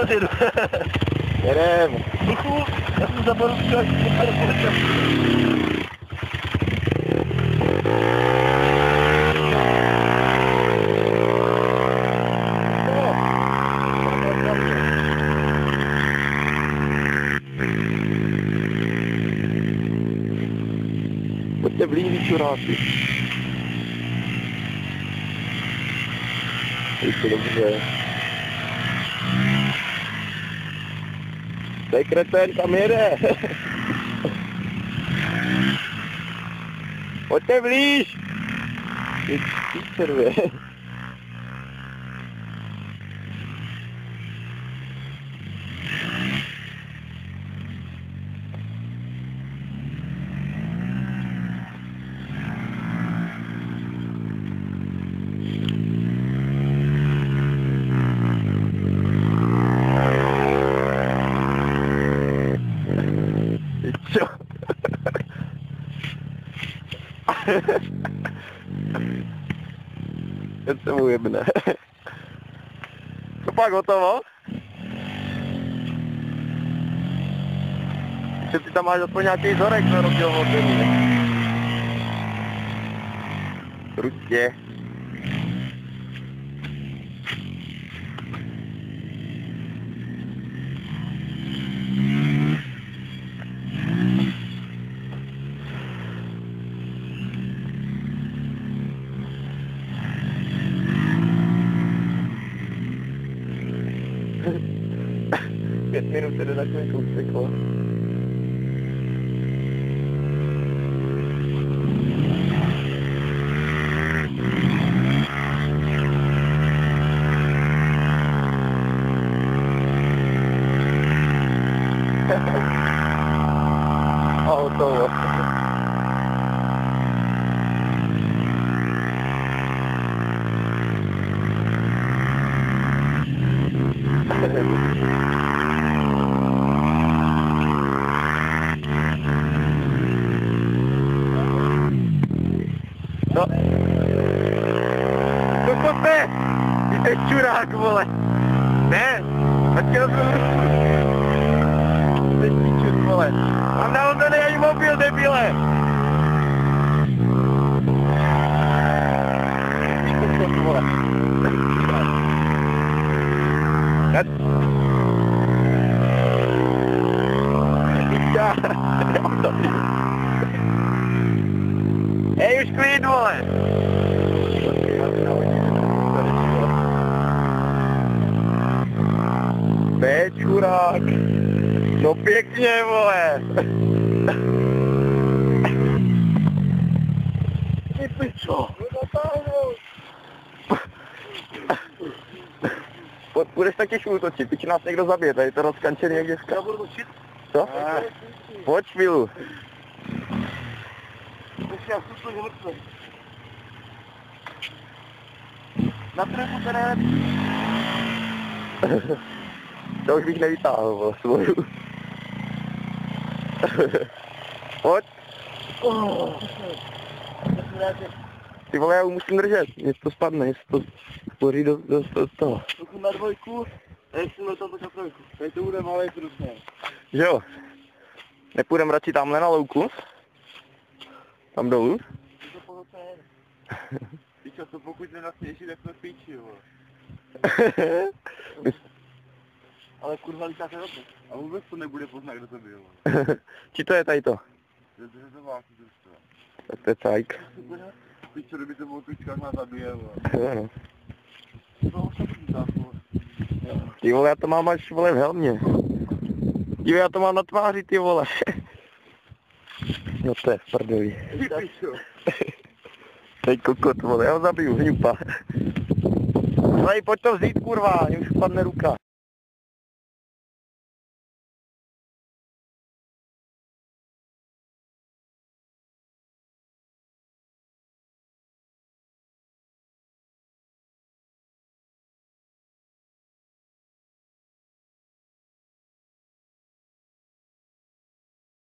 Jedu. Jedem. Duchu, já jsem zabavu včera, Pojďte blíž, čuráci. Je to dobře. Tej kreten, tam jede. Pojďte blíž. Ty červě. Co? Teď se mu jebne. Co pak, hotovo? Že ty tam máš aspoň nějaký vzorek na rozdíl od mě. Rutě. Pět minut jde takový kousek, a hotovo. No. Pokope! Ty čurák, vole! Ne! A chtěl jsem ruku! Teď pičut, vole! Mám nahozený ani mobil, debile! Pokot, vole! Hej, už klid, vole! Čurák! No pěkně, vole! Ty pičo! Budeš taky útočit, teď nás někdo zabije, tady to rozkančený jak děvka. Já budu točit. Co? Pojď chvíli. Já zkusím ho vrtnout. Na trefu teda. To už bych nevytáhl, svoju. Pojď. Ty vole, já ho musím držet, jestli to spadne, jestli to spoří do toho. Trochu na dvojku, a jestli jsme tam na trojku. Tady to bude malej průzně. Že jo? Nepůjdem radši tamhle na louku? Tam dolů? To pohodce jede. Víš co, to pokud nenasněží, tak jsme píči, jo. Ale kurva líká se dobře. A vůbec to nebude poznat, kdo to byl. Či to je tady to? To je to války družstva. Tak to je cajk. Víš co, kdyby to bylo tučka, nás zabije, jo. Jo, no. To už taky základ. Ty vole, já to mám až, vole, v helmě. Dívej, já to mám na tváři, ty vole. No to je v prdeli. Teď kokot, vole, já ho zabiju, hňupa. Tady, pojď to vzít, kurva, mě už padne ruka.